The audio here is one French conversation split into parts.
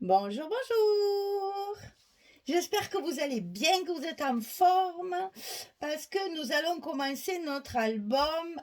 Bonjour, bonjour. J'espère que vous allez bien, que vous êtes en forme, parce que nous allons commencer notre album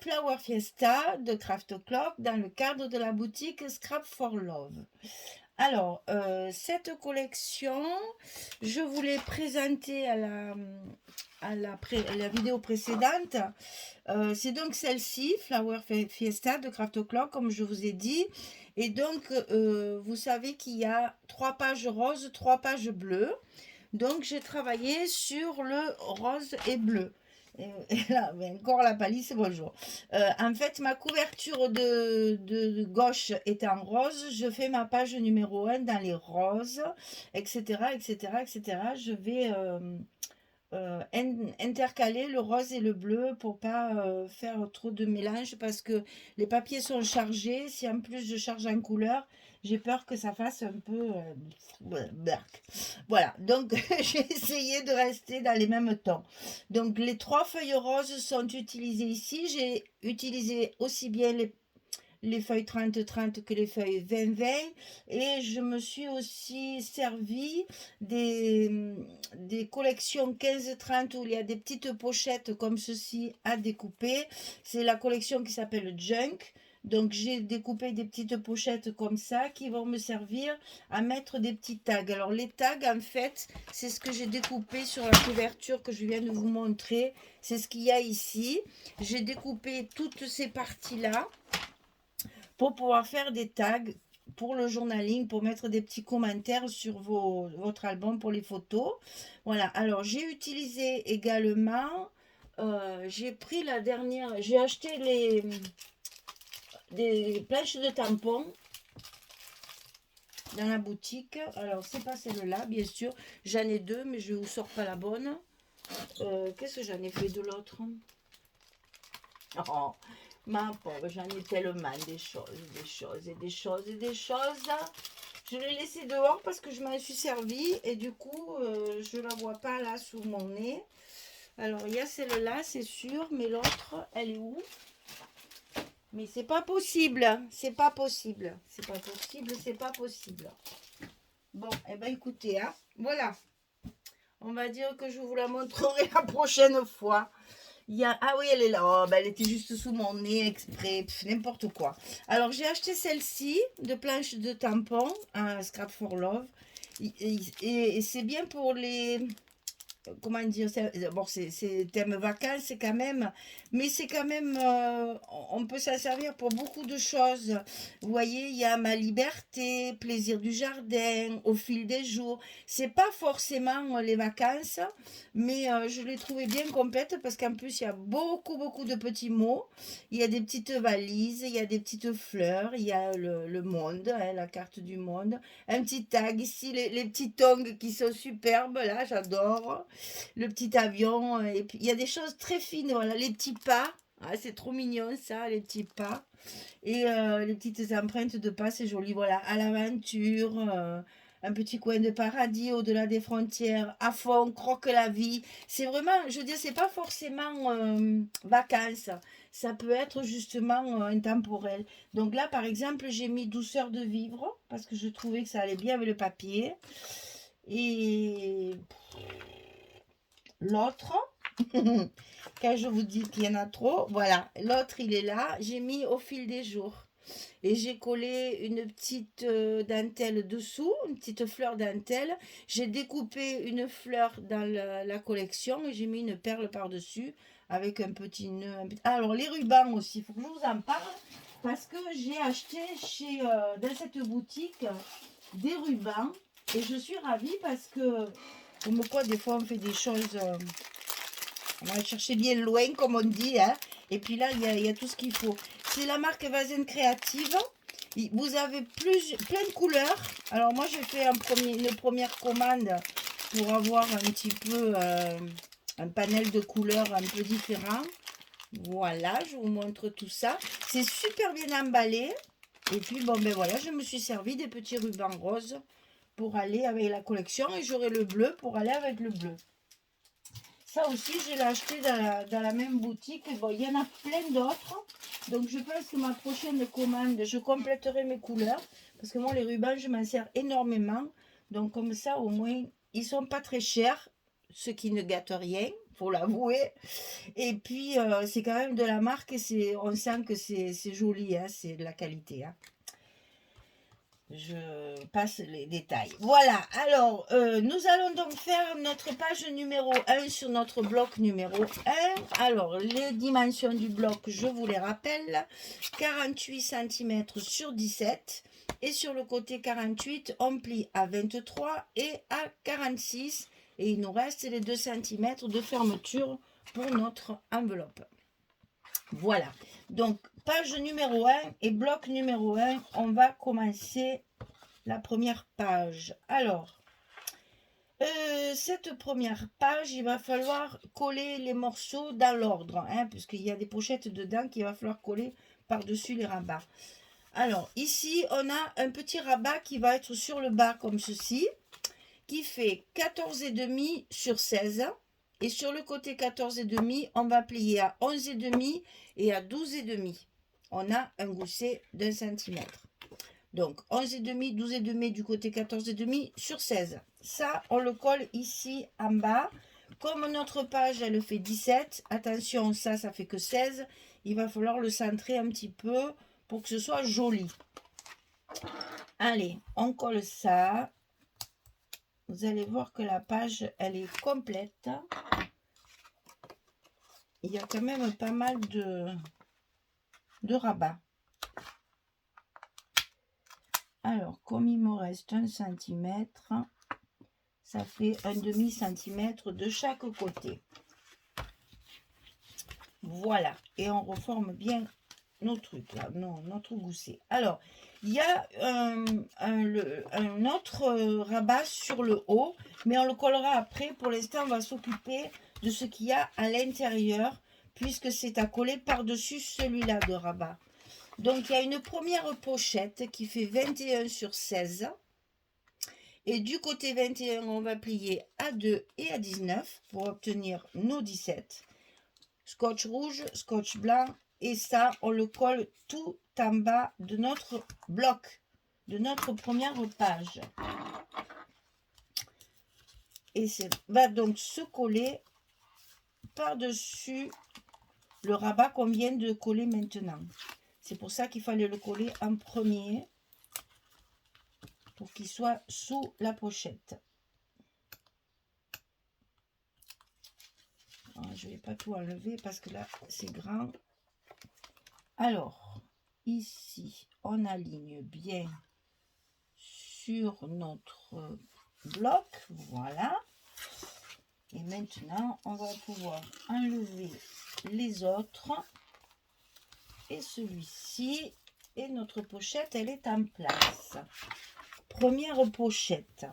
Flower Fiesta de Craft O'Clock dans le cadre de la boutique Scrap for Love. Alors, cette collection, je vous l'ai présentée à la vidéo précédente. C'est donc celle-ci, Flower Fiesta de Craft O'Clock, comme je vous ai dit. Et donc, vous savez qu'il y a 3 pages roses, 3 pages bleues. Donc, j'ai travaillé sur le rose et bleu. Et là, mais encore la palisse, bonjour. En fait, ma couverture de gauche est en rose. Je fais ma page numéro 1 dans les roses, etc., etc., etc. Je vais intercaler le rose et le bleu pour pas faire trop de mélange parce que les papiers sont chargés. Si en plus je charge en couleur, j'ai peur que ça fasse un peu black. Voilà, donc j'ai essayé de rester dans les mêmes tons. Donc les 3 feuilles roses sont utilisées ici. J'ai utilisé aussi bien les feuilles 30-30 que les feuilles 20-20. Et je me suis aussi servi des collections 15-30 où il y a des petites pochettes comme ceci à découper. C'est la collection qui s'appelle Junk. Donc j'ai découpé des petites pochettes comme ça qui vont me servir à mettre des petits tags. Alors les tags en fait c'est ce que j'ai découpé sur la couverture que je viens de vous montrer. C'est ce qu'il y a ici. J'ai découpé toutes ces parties là pour pouvoir faire des tags pour le journaling, pour mettre des petits commentaires sur votre album pour les photos. Voilà, alors j'ai utilisé également, j'ai pris la dernière, j'ai acheté des planches de tampons dans la boutique. Alors c'est pas celle-là, bien sûr, j'en ai deux, mais je ne vous sors pas la bonne. Qu'est-ce que j'en ai fait de l'autre? Oh, ma pauvre, j'en ai tellement des choses, des choses et des choses et des choses. Je l'ai laissée dehors parce que je m'en suis servie et du coup, je la vois pas là sous mon nez. Alors, il y a celle-là, c'est sûr, mais l'autre, elle est où? Mais c'est pas possible, c'est pas possible, c'est pas possible, c'est pas possible. Bon, eh ben écoutez, hein, voilà. On va dire que je vous la montrerai la prochaine fois. Ah oui, elle est là. Oh, bah, elle était juste sous mon nez exprès. N'importe quoi. Alors, j'ai acheté celle-ci de planche de tampon à Scrap for Love. Et c'est bien pour les, comment dire, bon, c'est thème vacances, c'est quand même, mais c'est quand même, on peut s'en servir pour beaucoup de choses. Vous voyez, il y a ma liberté, plaisir du jardin, au fil des jours. C'est pas forcément les vacances, mais je l'ai trouvé bien complète parce qu'en plus, il y a beaucoup, beaucoup de petits mots. Il y a des petites valises, il y a des petites fleurs, il y a le monde, hein, la carte du monde. Un petit tag ici, les petits tongs qui sont superbes, là, j'adore le petit avion. Et puis, il y a des choses très fines, voilà, les petits pas. Ah, c'est trop mignon ça, les petits pas. Et les petites empreintes de pas, c'est joli. Voilà, à l'aventure, un petit coin de paradis au-delà des frontières, à fond, croque la vie. C'est vraiment, je veux dire, c'est pas forcément vacances. Ça peut être justement intemporel. Donc là, par exemple, j'ai mis douceur de vivre parce que je trouvais que ça allait bien avec le papier. Et l'autre, quand je vous dis qu'il y en a trop, voilà, l'autre il est là, j'ai mis au fil des jours. Et j'ai collé une petite dentelle dessous, une petite fleur dentelle. J'ai découpé une fleur dans la collection et j'ai mis une perle par-dessus avec un petit nœud. Alors les rubans aussi, il faut que je vous en parle parce que j'ai acheté dans cette boutique des rubans et je suis ravie parce que, comme quoi des fois on fait des choses, on va chercher bien loin comme on dit, hein. Et puis là il y a tout ce qu'il faut. C'est la marque Vazen Créative. Vous avez plein de couleurs. Alors moi j'ai fait une première commande pour avoir un petit peu un panel de couleurs un peu différent. Voilà, je vous montre tout ça. C'est super bien emballé. Et puis bon ben voilà, je me suis servi des petits rubans roses pour aller avec la collection et j'aurai le bleu pour aller avec le bleu. Ça aussi, je l'ai acheté dans la même boutique. Bon, il y en a plein d'autres. Donc, je pense que ma prochaine commande, je compléterai mes couleurs. Parce que moi, les rubans, je m'en sers énormément. Donc, comme ça, au moins, ils sont pas très chers. Ce qui ne gâte rien, faut l'avouer. Et puis, c'est quand même de la marque et on sent que c'est joli, hein, c'est de la qualité. Hein. Je passe les détails. Voilà, alors, nous allons donc faire notre page numéro 1 sur notre bloc numéro 1. Alors, les dimensions du bloc, je vous les rappelle. 48 cm sur 17. Et sur le côté 48, on plie à 23 et à 46. Et il nous reste les 2 cm de fermeture pour notre enveloppe. Voilà, donc page numéro 1 et bloc numéro 1, on va commencer la première page. Alors, cette première page, il va falloir coller les morceaux dans l'ordre, hein, puisqu'il y a des pochettes dedans qu'il va falloir coller par-dessus les rabats. Alors, ici, on a un petit rabat qui va être sur le bas comme ceci, qui fait 14,5 sur 16. Et sur le côté 14,5, on va plier à 11,5 et à 12,5. On a un gousset d'1 cm. Donc 11,5, 12,5 du côté 14,5 sur 16. Ça, on le colle ici en bas. Comme notre page, elle fait 17. Attention, ça fait que 16. Il va falloir le centrer un petit peu pour que ce soit joli. Allez, on colle ça. Vous allez voir que la page, elle est complète. Il y a quand même pas mal de rabats. Alors, comme il me reste 1 cm, ça fait un demi-centimètre de chaque côté. Voilà. Et on reforme bien nos trucs, là, notre gousset. Alors, il y a un autre rabat sur le haut, mais on le collera après. Pour l'instant, on va s'occuper de ce qu'il y a à l'intérieur, puisque c'est à coller par-dessus celui-là de rabat. Donc, il y a une première pochette qui fait 21 sur 16. Et du côté 21, on va plier à 2 et à 19 pour obtenir nos 17. Scotch rouge, scotch blanc. Et ça, on le colle tout en bas de notre bloc, de notre première page. Et ça va donc se coller par-dessus le rabat qu'on vient de coller maintenant. C'est pour ça qu'il fallait le coller en premier, pour qu'il soit sous la pochette. Alors, je ne vais pas tout enlever parce que là, c'est grand. Alors, ici, on aligne bien sur notre bloc. Voilà. Et maintenant, on va pouvoir enlever les autres. Et celui-ci. Et notre pochette, elle est en place. Première pochette.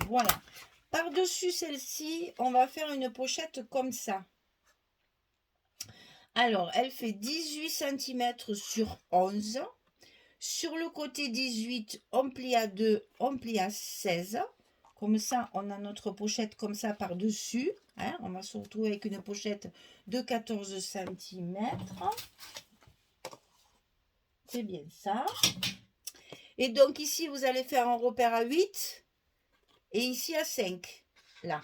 Voilà. Par-dessus celle-ci, on va faire une pochette comme ça. Alors, elle fait 18 cm sur 11. Sur le côté 18, on plie à 2, on plie à 16. Comme ça, on a notre pochette comme ça par-dessus. Hein, on va se retrouver avec une pochette de 14 cm. C'est bien ça. Et donc ici, vous allez faire un repère à 8 et ici à 5. Là.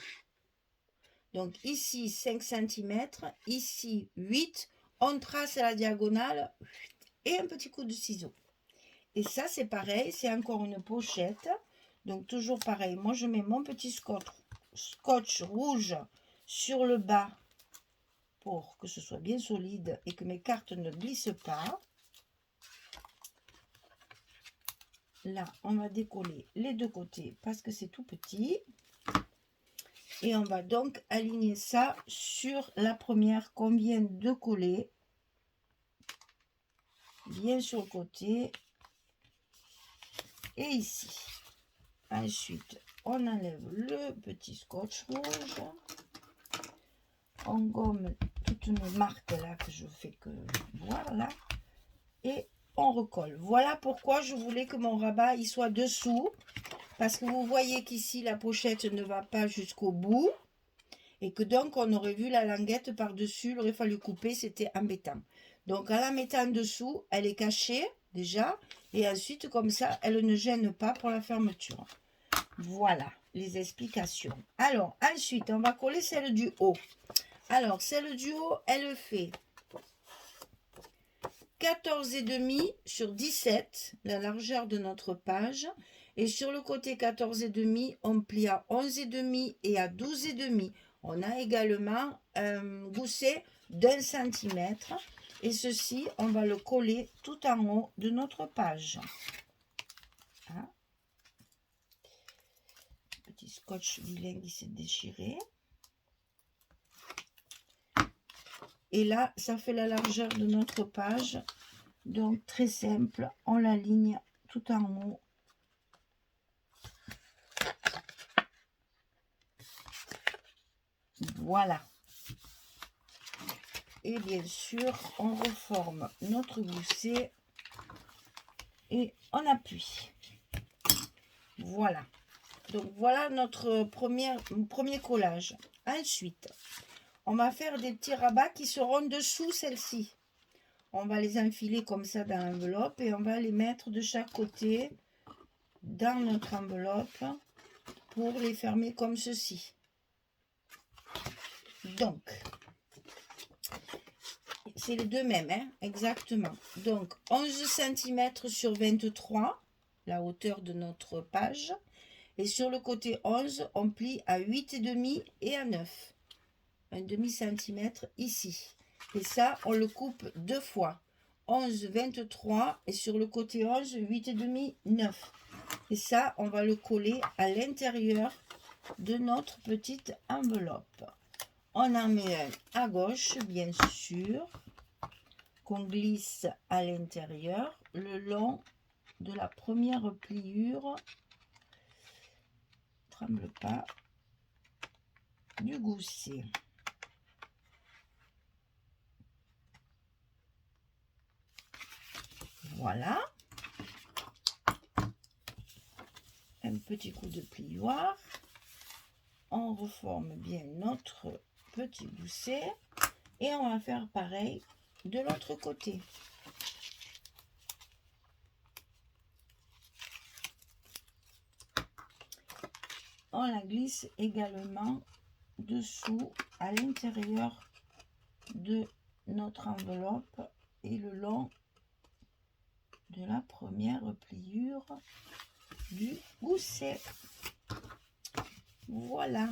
Donc ici 5 cm, ici 8. On trace la diagonale et un petit coup de ciseau. Et ça, c'est pareil, c'est encore une pochette. Donc toujours pareil, moi je mets mon petit scotch rouge sur le bas pour que ce soit bien solide et que mes cartes ne glissent pas. Là, on va décoller les deux côtés parce que c'est tout petit. Et on va donc aligner ça sur la première qu'on vient de coller. Bien sur le côté. Et ici. Ensuite, on enlève le petit scotch rouge. On gomme toutes mes marques là que je fais que voir là. Et on recolle. Voilà pourquoi je voulais que mon rabat il soit dessous. Parce que vous voyez qu'ici la pochette ne va pas jusqu'au bout. Et que donc on aurait vu la languette par-dessus. Il aurait fallu couper, c'était embêtant. Donc en la mettant dessous, elle est cachée déjà. Et ensuite, comme ça, elle ne gêne pas pour la fermeture. Voilà les explications. Alors, ensuite, on va coller celle du haut. Alors, celle du haut, elle fait 14,5 sur 17, la largeur de notre page. Et sur le côté 14,5, on plie à 11,5 et à 12,5. On a également un gousset d'1 cm. Et ceci, on va le coller tout en haut de notre page. Hein? Petit scotch vilain qui s'est déchiré. Et là, ça fait la largeur de notre page. Donc, très simple, on l'aligne tout en haut. Voilà. Et bien sûr, on reforme notre gousset et on appuie. Voilà. Donc, voilà notre premier collage. Ensuite, on va faire des petits rabats qui seront dessous celle-ci. On va les enfiler comme ça dans l'enveloppe et on va les mettre de chaque côté dans notre enveloppe pour les fermer comme ceci. Donc, c'est les deux mêmes, hein, exactement. Donc, 11 cm sur 23, la hauteur de notre page. Et sur le côté 11, on plie à 8,5 et à 9. Un demi-centimètre ici. Et ça, on le coupe deux fois. 11, 23 et sur le côté 11, 8,5, 9. Et ça, on va le coller à l'intérieur de notre petite enveloppe. On en met un à gauche, bien sûr, qu'on glisse à l'intérieur, le long de la première pliure, tremble pas, du gousset. Voilà. Un petit coup de plioir. On reforme bien notre petit gousset et on va faire pareil de l'autre côté. On la glisse également dessous à l'intérieur de notre enveloppe et le long de la première pliure du gousset. Voilà.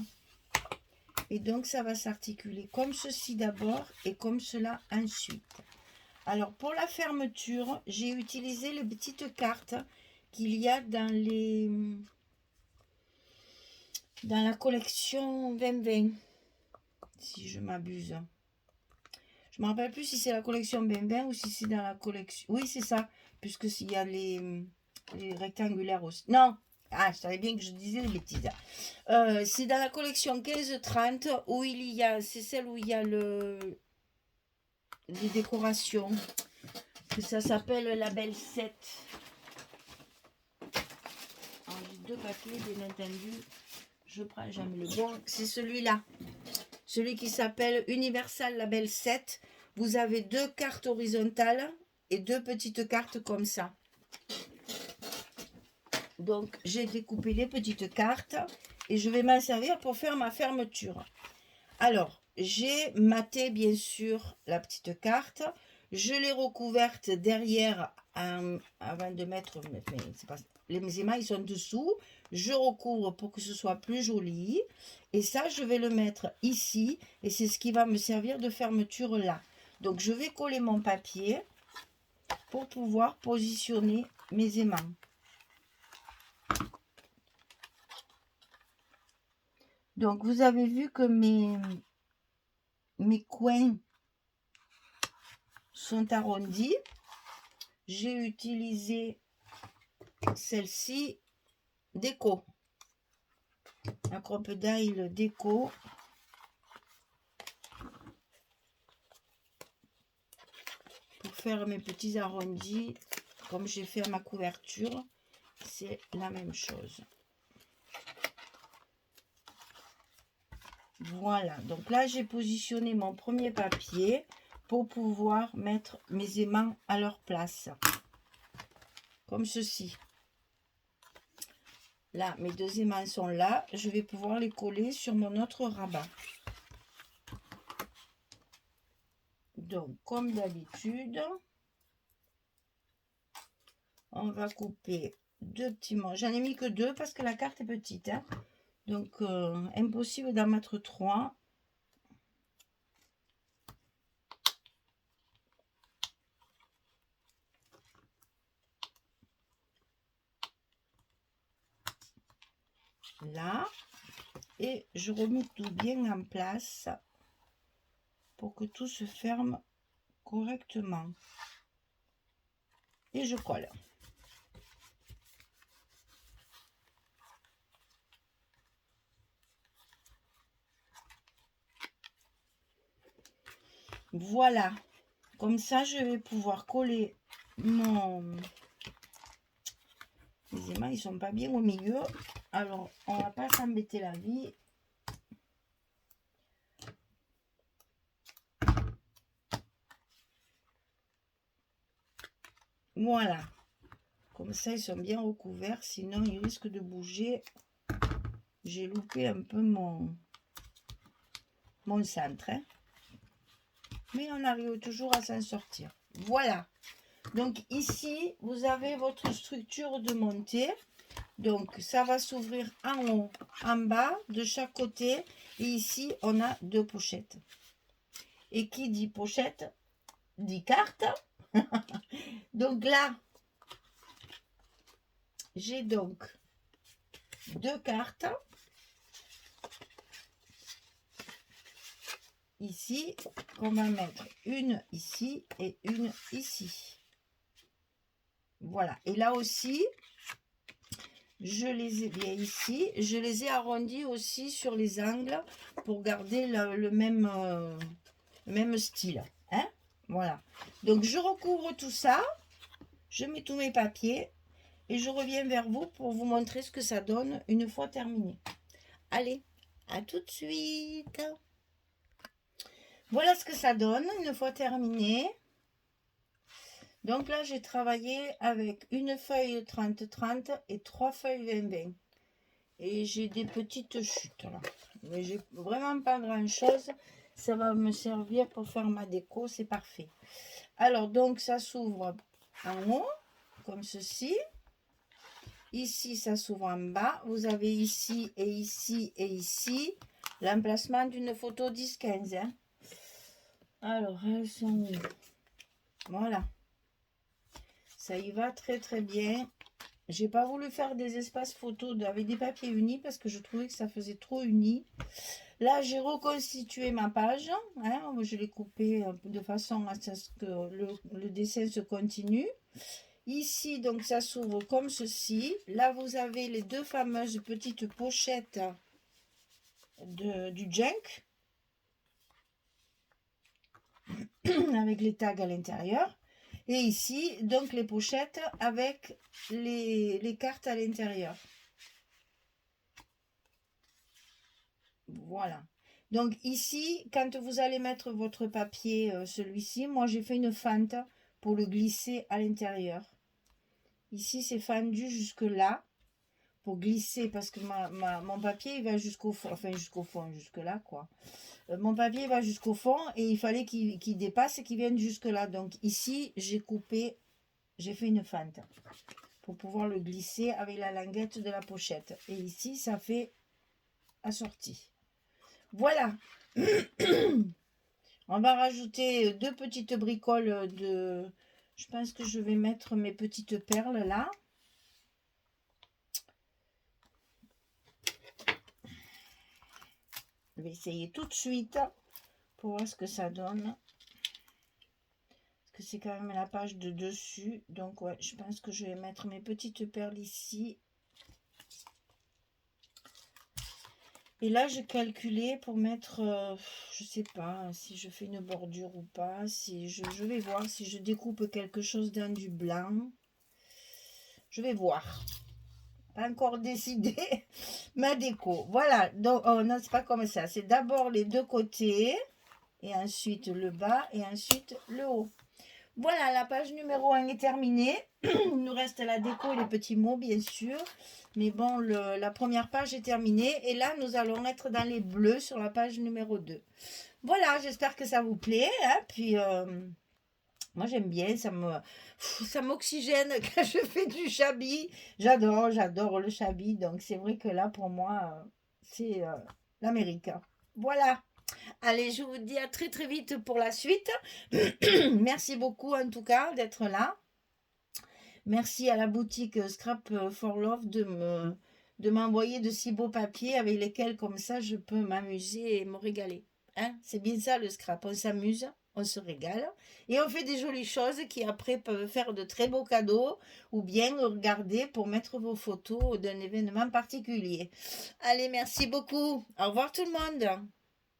Et donc ça va s'articuler comme ceci d'abord et comme cela ensuite. Alors pour la fermeture, j'ai utilisé les petites cartes qu'il y a dans la collection 2020, si je m'abuse. Je ne me rappelle plus si c'est la collection 2020 ou si c'est dans la collection... Oui, c'est ça, puisque s'il y a les rectangulaires aussi. Non, ah, je savais bien que je disais des bêtises. C'est dans la collection 15-30 où il y a... C'est celle où il y a les décorations. Que ça s'appelle la belle 7. J'ai deux papiers, bien entendu. Je prends jamais le bon. C'est celui-là. Celui qui s'appelle Universal Label 7. Vous avez deux cartes horizontales et deux petites cartes comme ça. Donc, j'ai découpé les petites cartes et je vais m'en servir pour faire ma fermeture. Alors, j'ai maté bien sûr la petite carte. Je l'ai recouverte derrière avant de mettre... Mais c'est pas, les émails sont dessous. Je recouvre pour que ce soit plus joli. Et ça, je vais le mettre ici. Et c'est ce qui va me servir de fermeture là. Donc, je vais coller mon papier pour pouvoir positionner mes aimants. Donc, vous avez vu que mes coins sont arrondis. J'ai utilisé celle-ci déco, un crocodile déco. Pour faire mes petits arrondis, comme j'ai fait à ma couverture, c'est la même chose. Voilà, donc là j'ai positionné mon premier papier pour pouvoir mettre mes aimants à leur place. Comme ceci. Là, mes deux aimants sont là. Je vais pouvoir les coller sur mon autre rabat. Donc, comme d'habitude, on va couper deux petits morceaux. J'en ai mis que deux parce que la carte est petite. Hein. Donc, impossible d'en mettre trois. Là. Et je remets tout bien en place pour que tout se ferme correctement. Et je colle. Voilà. Comme ça, je vais pouvoir coller mon... Les aimants, ils sont pas bien au milieu. Alors, on va pas s'embêter la vie. Voilà. Comme ça, ils sont bien recouverts. Sinon, ils risquent de bouger. J'ai loupé un peu mon centre. Hein. Mais on arrive toujours à s'en sortir. Voilà. Donc ici, vous avez votre structure de montée. Donc, ça va s'ouvrir en haut, en bas, de chaque côté. Et ici, on a deux pochettes. Et qui dit pochette, dit carte. Donc là, j'ai donc deux cartes. Ici, on va mettre une ici et une ici. Voilà. Et là aussi, je les ai bien ici. Je les ai arrondis aussi sur les angles pour garder le même style. Hein? Voilà. Donc, je recouvre tout ça. Je mets tous mes papiers. Et je reviens vers vous pour vous montrer ce que ça donne une fois terminé. Allez, à tout de suite. Voilà ce que ça donne une fois terminé. Donc là, j'ai travaillé avec une feuille 30-30 et 3 feuilles 20-20. Et j'ai des petites chutes là. Mais j'ai vraiment pas grand chose. Ça va me servir pour faire ma déco, c'est parfait. Alors donc ça s'ouvre en haut, comme ceci. Ici, ça s'ouvre en bas. Vous avez ici et ici et ici l'emplacement d'une photo 10-15. Hein. Alors, elles sont où? Voilà. Ça y va très très bien. J'ai pas voulu faire des espaces photos avec des papiers unis parce que je trouvais que ça faisait trop uni. Là, j'ai reconstitué ma page. Hein. Je l'ai coupé de façon à ce que le dessin se continue. Ici, donc, ça s'ouvre comme ceci. Là, vous avez les deux fameuses petites pochettes du junk. Avec les tags à l'intérieur. Et ici, donc, les pochettes avec les cartes à l'intérieur. Voilà. Donc, ici, quand vous allez mettre votre papier, celui-ci, moi, j'ai fait une fente pour le glisser à l'intérieur. Ici, c'est fendu jusque là pour glisser parce que mon papier il va jusqu'au fond, enfin jusqu'au fond, jusque là quoi. Mon papier va jusqu'au fond et il fallait qu'il dépasse et qu'il vienne jusque là. Donc ici, j'ai coupé, j'ai fait une fente pour pouvoir le glisser avec la languette de la pochette. Et ici, ça fait assorti. Voilà. On va rajouter deux petites bricoles de... Je pense que je vais mettre mes petites perles là. Je vais essayer tout de suite pour voir ce que ça donne. Parce que c'est quand même la page de dessus. Donc ouais, je pense que je vais mettre mes petites perles ici. Et là, j'ai calculé pour mettre, je sais pas si je fais une bordure ou pas. Si je vais voir si je découpe quelque chose dans du blanc. Je vais voir. Pas encore décidé ma déco. Voilà. Donc, oh non, c'est pas comme ça. C'est d'abord les deux côtés. et ensuite le bas et ensuite le haut. Voilà, la page numéro 1 est terminée. Il nous reste la déco et les petits mots, bien sûr. Mais bon, la première page est terminée. Et là, nous allons être dans les bleus sur la page numéro 2. Voilà, j'espère que ça vous plaît. Hein. Puis, moi, j'aime bien. Ça m'oxygène quand je fais du chablis. J'adore le chablis. Donc, c'est vrai que là, pour moi, c'est l'Amérique. Voilà. Allez, je vous dis à très très vite pour la suite. Merci beaucoup en tout cas d'être là. Merci à la boutique Scrap for Love de m'envoyer de si beaux papiers avec lesquels comme ça je peux m'amuser et me régaler. Hein? C'est bien ça le scrap, on s'amuse, on se régale et on fait des jolies choses qui après peuvent faire de très beaux cadeaux ou bien regarder pour mettre vos photos d'un événement particulier. Allez, merci beaucoup. Au revoir tout le monde.